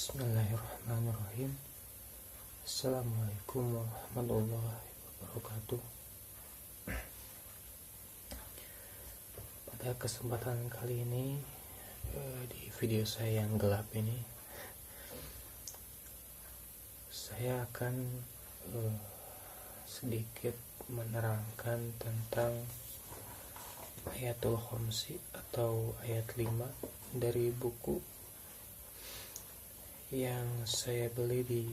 Bismillahirrahmanirrahim. Assalamualaikum warahmatullahi wabarakatuh. Pada kesempatan kali ini, di video saya yang gelap ini, saya akan sedikit menerangkan tentang Ayatul Khamsi atau ayat 5 dari buku yang saya beli di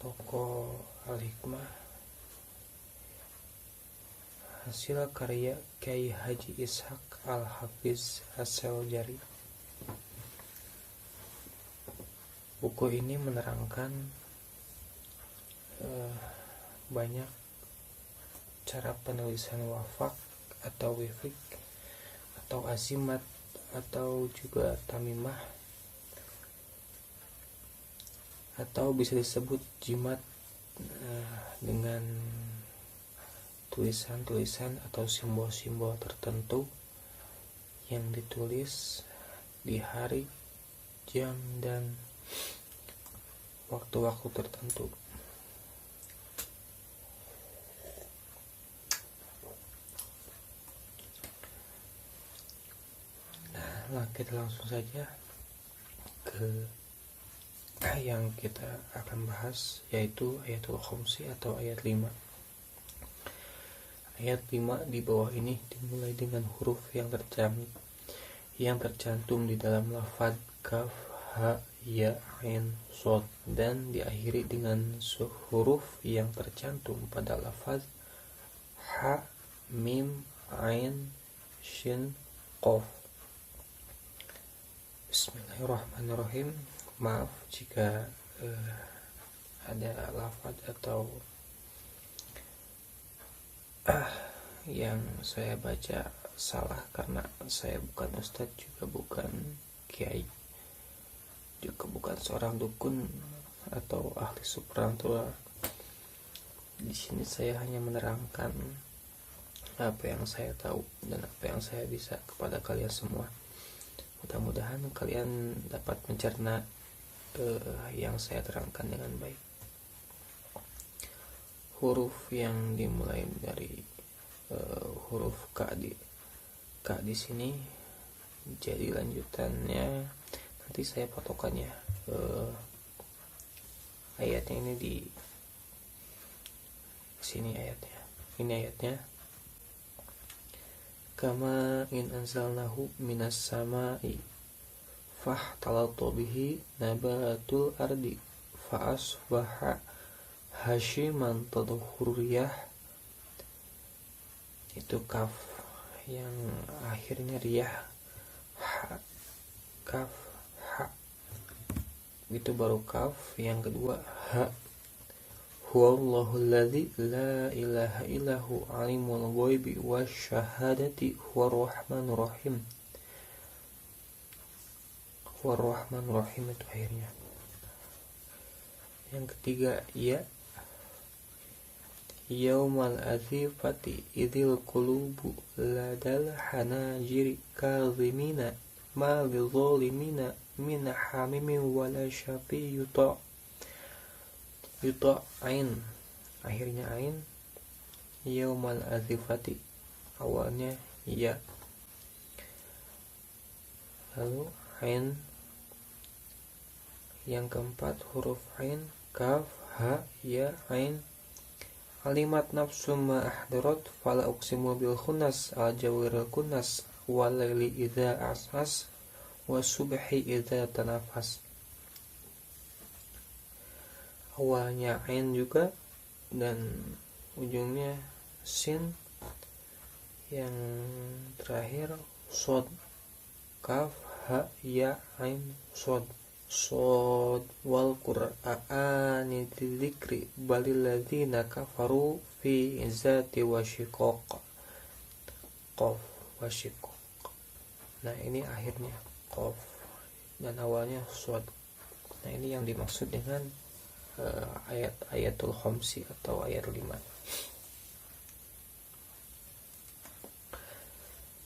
toko Al-Hikmah, hasil karya Kyai Haji Ishaq Al-Hafiz As-Syaljari. Buku ini menerangkan banyak cara penulisan wafak atau wifik atau azimat atau juga tamimah, atau bisa disebut jimat, dengan tulisan-tulisan atau simbol-simbol tertentu yang ditulis di hari, jam, dan waktu-waktu tertentu. Nah, kita langsung saja ke yang kita akan bahas, yaitu Ayatul Khamsi atau ayat 5. Ayat 5 di bawah ini dimulai dengan huruf yang tercantum di dalam lafaz kaf, ha, ya, ain, shad, dan diakhiri dengan huruf yang tercantum pada lafaz ha, mim, ain, shin, qaf. Bismillahirrahmanirrahim. Maaf jika ada lafaz atau yang saya baca salah, karena saya bukan ustadz, juga bukan kiai, juga bukan seorang dukun atau ahli supranatural. Di sini saya hanya menerangkan apa yang saya tahu dan apa yang saya bisa kepada kalian semua. Mudah-mudahan kalian dapat mencerna yang saya terangkan dengan baik. Huruf yang dimulai dari huruf K di sini, jadi lanjutannya nanti saya patokannya. Ayatnya ini di sini ayatnya. Ini ayatnya. Kama in anzalnahu minas sama'i fahtalatu bihi nabatul ardi fa asbaha hashiman tadhurur riyah. Itu kaf yang akhirnya riyah, ha, kaf, ha. Itu baru kaf. Yang kedua ha. Huwallahu alladzi la ilaha illahu alimul ghaibi wasyahadati huwar rahmanur rahim. Huwar rahmanur rahim itu akhirnya. Yang ketiga ya. Yaumal azifati idzil qulubu ladal hanajiri kazimina ma lidzalimina min hamimin wala syafi yuta. Ain, akhirnya ain. Yaumal azifati, awalnya ya, lalu ain. Yang keempat huruf ain, kaf, ha, ya, ain. Alimat nafsu ma ahdarat fala uqsimu bil khunnas al jawiril kunnas wal laili idza as'as was subhi idza tanafas. Awalnya ain juga dan ujungnya sin. Yang terakhir shad, kaf, ha, ya, ain, shad. Wal qur'ani dzikri balil ladzina kafaru fi izzati wa shiqaq, qaf wa shiqaq. Nah, ini akhirnya qaf dan awalnya shad. Nah, ini yang dimaksud dengan Ayatul Khamsi atau ayat 5.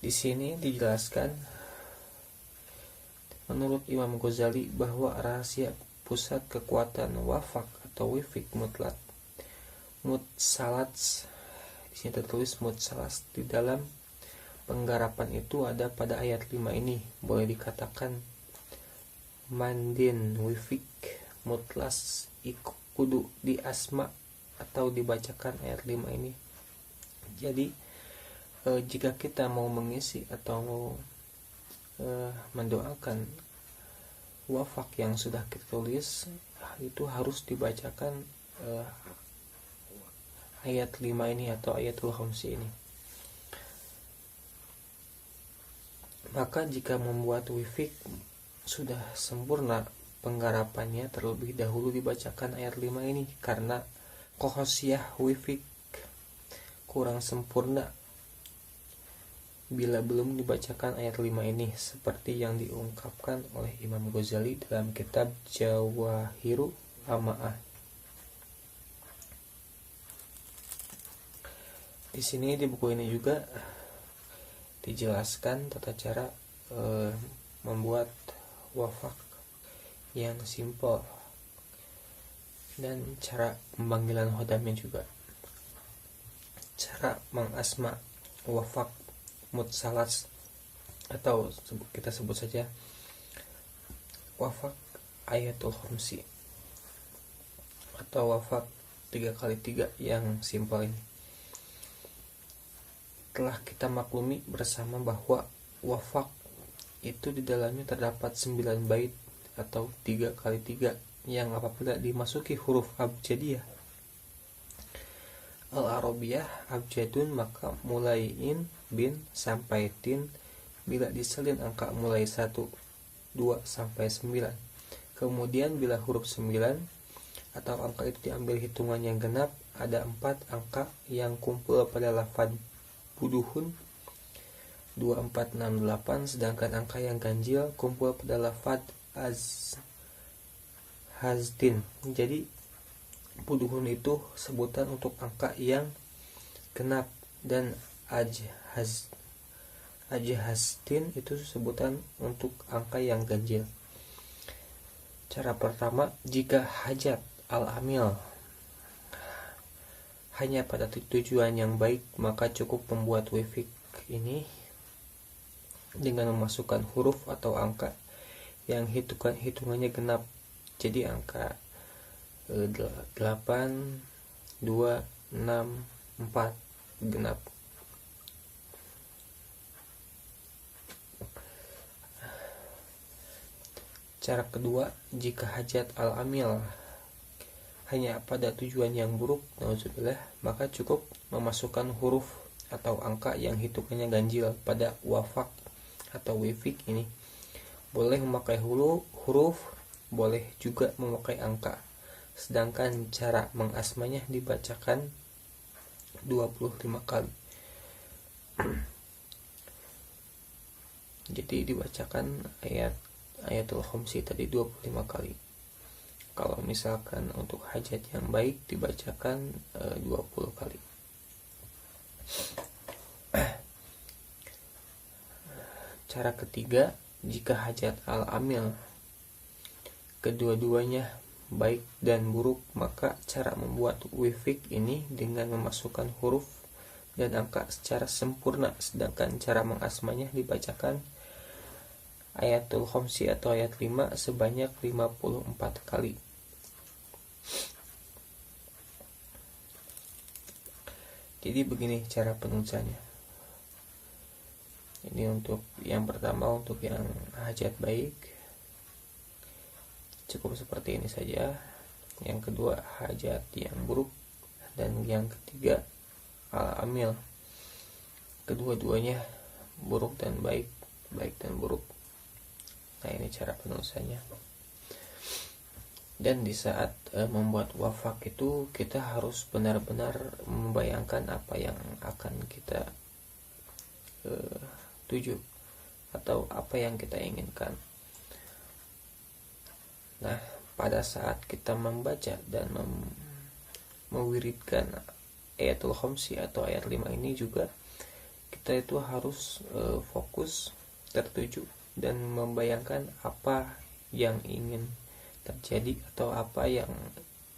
Di sini dijelaskan Menurut Imam Ghazali bahwa rahasia pusat kekuatan wafak atau wifik mutlak mutsalats, di sini tertulis mutsalats, di dalam penggarapan itu ada pada ayat 5 ini. Boleh dikatakan mandin wifik mutlas kudu di asma atau dibacakan ayat 5 ini. Jadi jika kita mau mengisi atau mau mendoakan wafak yang sudah kita tulis, itu harus dibacakan ayat 5 ini atau ayatul khamsi ini. Maka jika membuat wifik sudah sempurna penggarapannya, terlebih dahulu dibacakan ayat 5 ini, karena kohosiyah wifik kurang sempurna bila belum dibacakan ayat 5 ini, seperti yang diungkapkan oleh Imam Ghazali dalam kitab Jawahiru Ama'ah. Di sini di buku ini juga dijelaskan tata cara membuat wafak yang simple dan cara pemanggilan hodamnya juga. Cara mengasma wafak mutsalats atau kita sebut saja wafak ayatul khamsi atau wafak 3x3 yang simple ini. Telah kita maklumi bersama bahwa wafak itu di dalamnya terdapat 9 bait atau 3x3 yang apabila dimasuki huruf abjadiyah al-arabiyah abjadun, maka mulai in, bin sampai tin, bila diselin angka mulai 1, 2 sampai 9. Kemudian bila huruf 9 atau angka itu diambil hitungan yang genap, ada 4 angka yang kumpul pada lafaz buduhun 2, 4, 6, 8, sedangkan angka yang ganjil kumpul pada lafaz hazdin. Jadi buduhun itu sebutan untuk angka yang genap, dan hazdin itu sebutan untuk angka yang ganjil. Cara pertama, jika hajat al-amil hanya pada tujuan yang baik, maka cukup membuat wifik ini dengan memasukkan huruf atau angka yang hitungannya genap. Jadi angka 8, 2, 6, 4 genap. Cara kedua, jika hajat al-amil hanya pada tujuan yang buruk, nauzubillah, maka cukup memasukkan huruf atau angka yang hitungannya ganjil pada wafak atau wifik ini. Boleh memakai huruf, boleh juga memakai angka. Sedangkan cara mengasmanya dibacakan 25 kali. Jadi dibacakan ayatul khamsi tadi 25 kali. Kalau misalkan untuk hajat yang baik dibacakan 20 kali. Cara ketiga, jika hajat al-amil kedua-duanya baik dan buruk, maka cara membuat wifik ini dengan memasukkan huruf dan angka secara sempurna, sedangkan cara mengasmanya dibacakan ayatul khamsi atau ayat 5 sebanyak 54 kali. Jadi begini cara penulisannya. Ini untuk yang pertama, untuk yang hajat baik cukup seperti ini saja. Yang kedua hajat yang buruk, dan yang ketiga al-amil kedua-duanya buruk dan baik, baik dan buruk. Nah, ini cara penulisannya. Dan di saat membuat wafak itu kita harus benar-benar membayangkan apa yang akan kita tuju atau apa yang kita inginkan. Nah, pada saat kita membaca dan mewiridkan ayatul khamsi atau ayat 5 ini juga kita itu harus fokus tertuju dan membayangkan apa yang ingin terjadi atau apa yang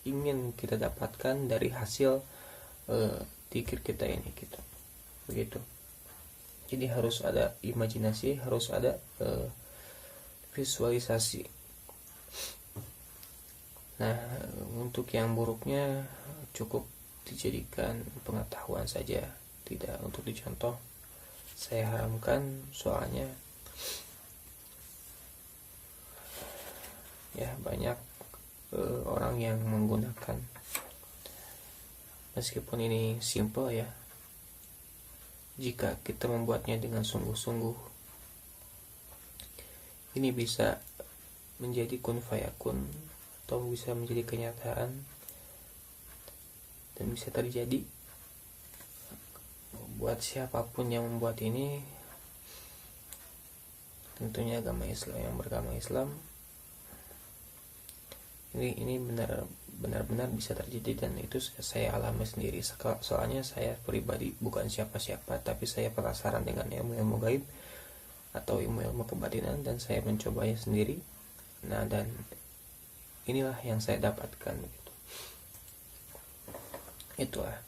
ingin kita dapatkan dari hasil zikir kita ini gitu. Begitu. Jadi harus ada imajinasi, harus ada visualisasi. Nah, untuk yang buruknya cukup dijadikan pengetahuan saja, tidak untuk dicontoh. Saya haramkan, soalnya ya banyak orang yang menggunakan, meskipun ini simple ya, jika kita membuatnya dengan sungguh-sungguh, ini bisa menjadi kun fayakun atau bisa menjadi kenyataan dan bisa terjadi. Buat siapapun yang membuat ini, tentunya agama Islam, yang beragama Islam, ini benar-benar bisa terjadi, dan itu saya alami sendiri. Soalnya saya pribadi bukan siapa-siapa, tapi saya penasaran dengan ilmu-ilmu gaib atau ilmu-ilmu kebatinan, dan saya mencobanya sendiri. Nah, dan inilah yang saya dapatkan gitu. Itulah.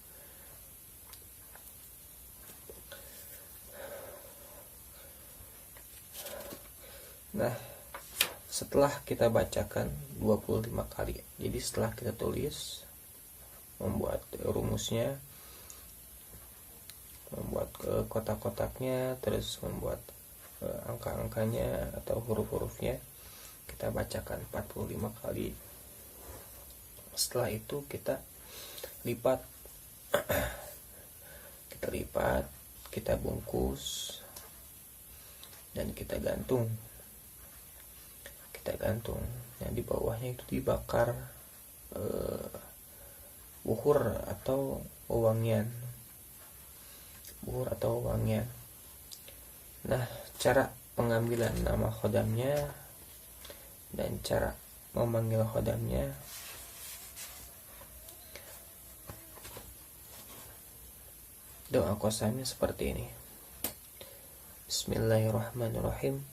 Nah, setelah kita bacakan 25 kali, jadi setelah kita tulis, membuat rumusnya, membuat kotak-kotaknya, terus membuat angka-angkanya atau huruf-hurufnya, kita bacakan 45 kali. Setelah itu kita lipat, kita bungkus, dan kita gantung. Yang di bawahnya itu dibakar buhur atau wangian. Nah, cara pengambilan nama khodamnya dan cara memanggil khodamnya, doa qasamnya seperti ini. Bismillahirrahmanirrahim.